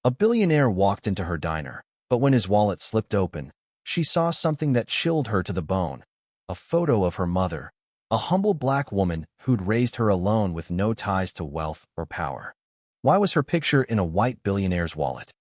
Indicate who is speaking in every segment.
Speaker 1: A billionaire walked into her diner, but when his wallet slipped open, she saw something that chilled her to the bone. A photo of her mother, a humble black woman who'd raised her alone with no ties to wealth or power. Why was her picture in a white billionaire's wallet?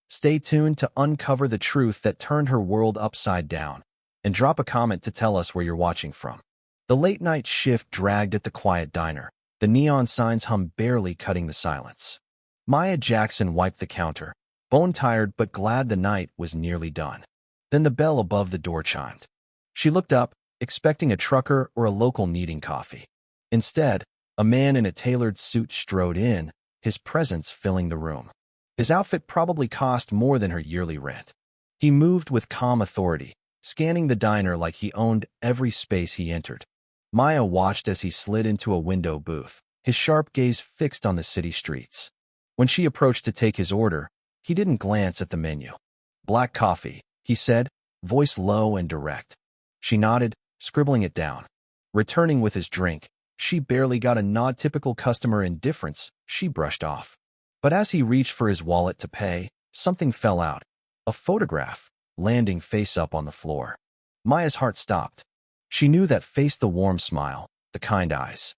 Speaker 1: Stay tuned to uncover the truth that turned her world upside down, and drop a comment to tell us where you're watching from. The late-night shift dragged at the quiet diner, the neon signs hum barely cutting the silence. Maya Jackson wiped the counter, bone-tired but glad the night was nearly done. Then the bell above the door chimed. She looked up, expecting a trucker or a local needing coffee. Instead, a man in a tailored suit strode in, his presence filling the room. His outfit probably cost more than her yearly rent. He moved with calm authority, scanning the diner like he owned every space he entered. Maya watched as he slid into a window booth, his sharp gaze fixed on the city streets. When she approached to take his order, he didn't glance at the menu. "Black coffee," he said, voice low and direct. She nodded, scribbling it down. Returning with his drink, she barely got a nod. Typical customer indifference, she brushed off. But as he reached for his wallet to pay, something fell out. A photograph, landing face up on the floor. Maya's heart stopped. She knew that face, the warm smile, the kind eyes.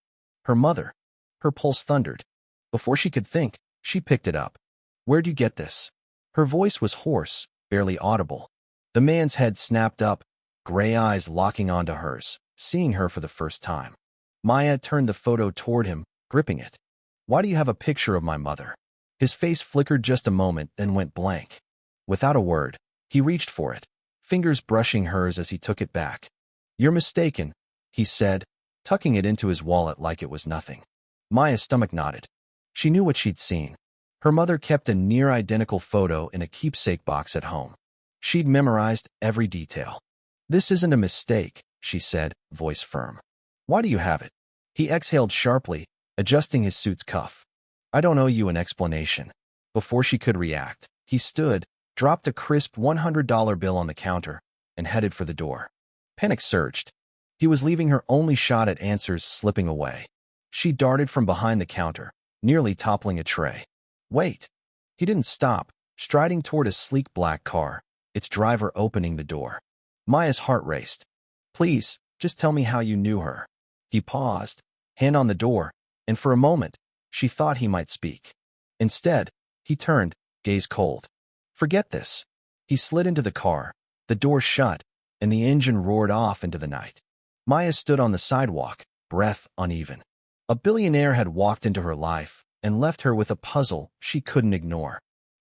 Speaker 1: Her mother. Her pulse thundered. Before she could think, she picked it up. "Where'd you get this?" Her voice was hoarse, barely audible. The man's head snapped up, gray eyes locking onto hers, seeing her for the first time. Maya turned the photo toward him, gripping it. "Why do you have a picture of my mother?" His face flickered just a moment, then went blank. Without a word, he reached for it, fingers brushing hers as he took it back. "You're mistaken," he said, tucking it into his wallet like it was nothing. Maya's stomach knotted. She knew what she'd seen. Her mother kept a near-identical photo in a keepsake box at home. She'd memorized every detail. "This isn't a mistake," she said, voice firm. "Why do you have it?" He exhaled sharply, adjusting his suit's cuff. "I don't owe you an explanation." Before she could react, he stood, dropped a crisp $100 bill on the counter, and headed for the door. Panic surged. He was leaving her only shot at answers slipping away. She darted from behind the counter, nearly toppling a tray. "Wait!" He didn't stop, striding toward a sleek black car, its driver opening the door. Maya's heart raced. "Please, just tell me how you knew her." He paused, hand on the door, and for a moment, she thought he might speak. Instead, he turned, gaze cold. "Forget this." He slid into the car, the door shut, and the engine roared off into the night. Maya stood on the sidewalk, breath uneven. A billionaire had walked into her life and left her with a puzzle she couldn't ignore.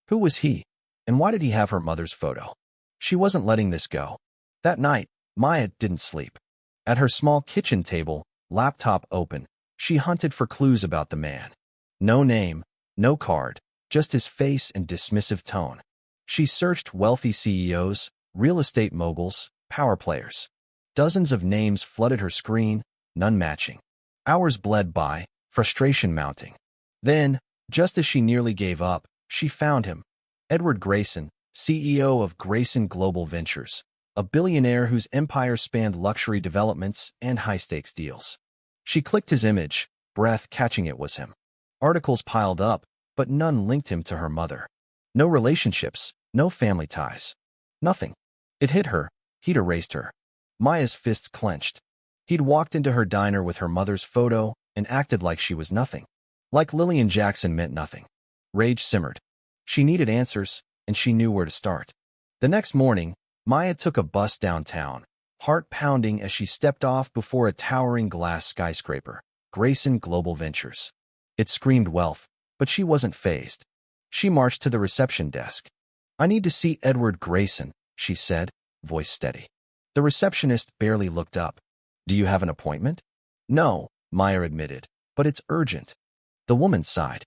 Speaker 1: Who was he, and why did he have her mother's photo? She wasn't letting this go. That night, Maya didn't sleep. At her small kitchen table, laptop open, she hunted for clues about the man. No name, no card, just his face and dismissive tone. She searched wealthy CEOs, real estate moguls, power players. Dozens of names flooded her screen, none matching. Hours bled by, frustration mounting. Then, just as she nearly gave up, she found him. Edward Grayson, CEO of Grayson Global Ventures, a billionaire whose empire spanned luxury developments and high-stakes deals. She clicked his image, breath catching it was him. Articles piled up, but none linked him to her mother. No relationships, no family ties. Nothing. It hit her. He'd erased her. Maya's fists clenched. He'd walked into her diner with her mother's photo and acted like she was nothing. Like Lillian Jackson meant nothing. Rage simmered. She needed answers, and she knew where to start. The next morning, Maya took a bus downtown, heart pounding as she stepped off before a towering glass skyscraper, Grayson Global Ventures. It screamed wealth, but she wasn't fazed. She marched to the reception desk. "I need to see Edward Grayson," she said, voice steady. The receptionist barely looked up. "Do you have an appointment?" "No," Maya admitted, "but it's urgent." The woman sighed.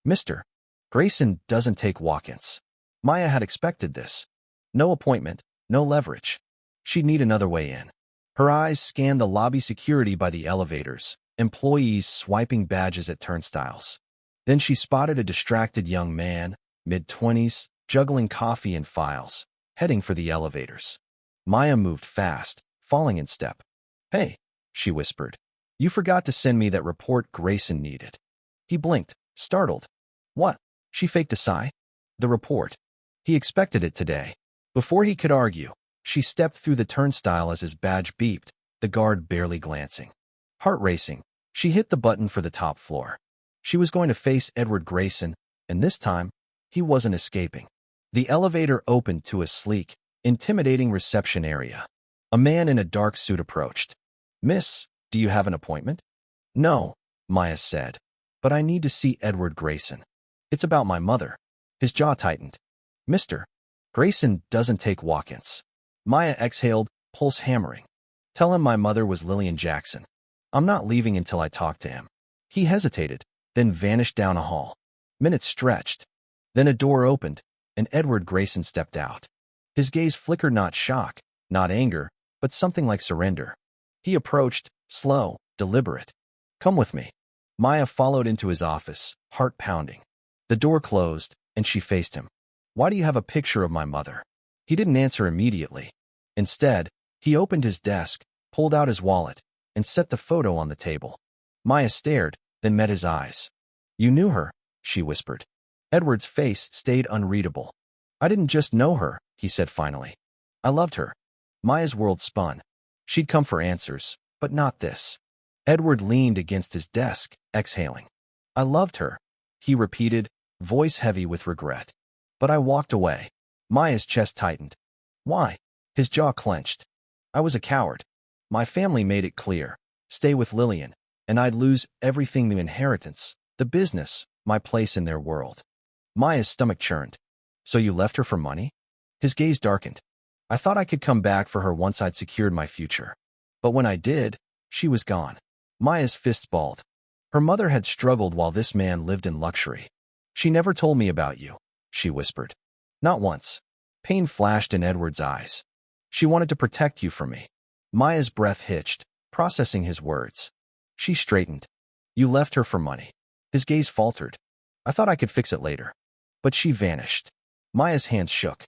Speaker 1: "Mr. Grayson doesn't take walk-ins." Maya had expected this. No appointment, no leverage. She'd need another way in. Her eyes scanned the lobby, security by the elevators, employees swiping badges at turnstiles. Then she spotted a distracted young man, mid-20s, juggling coffee and files, heading for the elevators. Maya moved fast, falling in step. "Hey," she whispered. "You forgot to send me that report Grayson needed." He blinked, startled. "What?" She faked a sigh. The report. He expected it today. Before he could argue, she stepped through the turnstile as his badge beeped, the guard barely glancing. Heart racing, she hit the button for the top floor. She was going to face Edward Grayson, and this time, he wasn't escaping. The elevator opened to a sleek, intimidating reception area. A man in a dark suit approached. "Miss, do you have an appointment?" "No," Maya said, "but I need to see Edward Grayson. It's about my mother." His jaw tightened. "Mr. Grayson doesn't take walk-ins." Maya exhaled, pulse hammering. "Tell him my mother was Lillian Jackson. I'm not leaving until I talk to him." He hesitated, then vanished down a hall. Minutes stretched. Then a door opened, and Edward Grayson stepped out. His gaze flickered not shock, not anger, but something like surrender. He approached, slow, deliberate. "Come with me." Maya followed into his office, heart pounding. The door closed, and she faced him. "Why do you have a picture of my mother?" He didn't answer immediately. Instead, he opened his desk, pulled out his wallet, and set the photo on the table. Maya stared, then met his eyes. "You knew her," she whispered. Edward's face stayed unreadable. "I didn't just know her," he said finally. "I loved her." Maya's world spun. She'd come for answers, but not this. Edward leaned against his desk, exhaling. "I loved her," he repeated, voice heavy with regret. "But I walked away." Maya's chest tightened. "Why?" His jaw clenched. "I was a coward. My family made it clear. Stay with Lillian, and I'd lose everything: the inheritance, the business, my place in their world." Maya's stomach churned. "So you left her for money?" His gaze darkened. "I thought I could come back for her once I'd secured my future. But when I did, she was gone." Maya's fists balled. Her mother had struggled while this man lived in luxury. "She never told me about you," she whispered. "Not once." Pain flashed in Edward's eyes. "She wanted to protect you from me." Maya's breath hitched, processing his words. She straightened. "You left her for money." His gaze faltered. "I thought I could fix it later." But she vanished. Maya's hands shook.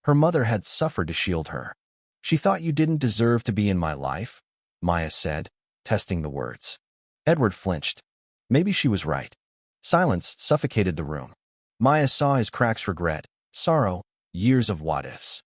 Speaker 1: Her mother had suffered to shield her. "She thought you didn't deserve to be in my life," Maya said, testing the words. Edward flinched. Maybe she was right. Silence suffocated the room. Maya saw his cracks: regret, sorrow, years of what-ifs.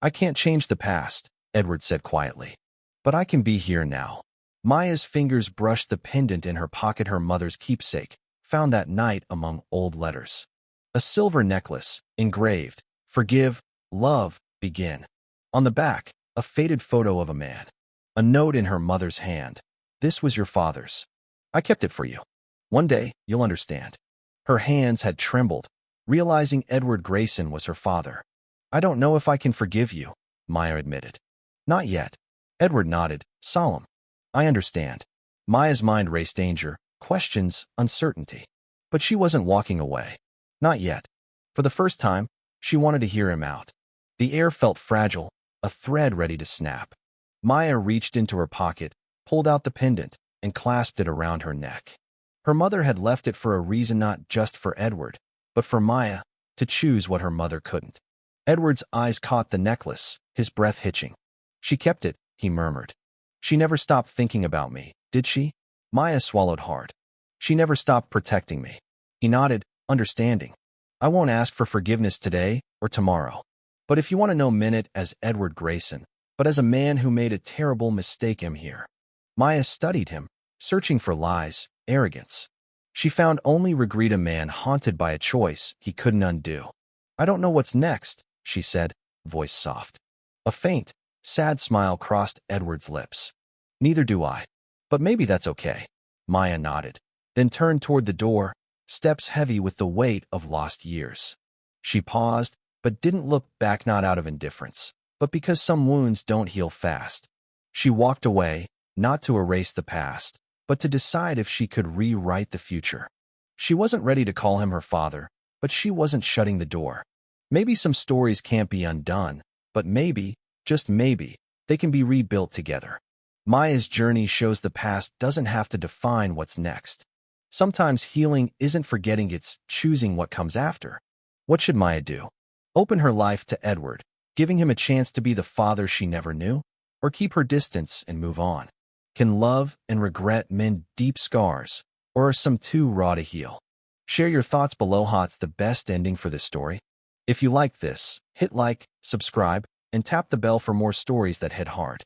Speaker 1: "I can't change the past," Edward said quietly. "But I can be here now." Maya's fingers brushed the pendant in her pocket, her mother's keepsake, found that night among old letters. A silver necklace, engraved, "Forgive, love, begin." On the back, a faded photo of a man. A note in her mother's hand. "This was your father's. I kept it for you. One day, you'll understand." Her hands had trembled, realizing Edward Grayson was her father. "I don't know if I can forgive you," Maya admitted. "Not yet." Edward nodded, solemn. "I understand." Maya's mind raced: danger, questions, uncertainty. But she wasn't walking away. Not yet. For the first time, she wanted to hear him out. The air felt fragile, a thread ready to snap. Maya reached into her pocket, pulled out the pendant, and clasped it around her neck. Her mother had left it for a reason, not just for Edward, but for Maya, to choose what her mother couldn't. Edward's eyes caught the necklace, his breath hitching. "She kept it," he murmured. "She never stopped thinking about me, did she?" Maya swallowed hard. "She never stopped protecting me." He nodded, understanding. "I won't ask for forgiveness today or tomorrow. But if you want to know, minute as Edward Grayson, but as a man who made a terrible mistake, I'm here." Maya studied him, searching for lies, arrogance. She found only regret: a man haunted by a choice he couldn't undo. "I don't know what's next," she said, voice soft. A faint, sad smile crossed Edward's lips. "Neither do I. But maybe that's okay." Maya nodded, then turned toward the door, steps heavy with the weight of lost years. She paused, but didn't look back, not out of indifference, but because some wounds don't heal fast. She walked away, not to erase the past, but to decide if she could rewrite the future. She wasn't ready to call him her father, but she wasn't shutting the door. Maybe some stories can't be undone, but maybe, just maybe, they can be rebuilt together. Maya's journey shows the past doesn't have to define what's next. Sometimes healing isn't forgetting, it's choosing what comes after. What should Maya do? Open her life to Edward, giving him a chance to be the father she never knew? Or keep her distance and move on? Can love and regret mend deep scars, or are some too raw to heal? Share your thoughts below. What's the best ending for this story? If you like this, hit like, subscribe, and tap the bell for more stories that hit hard.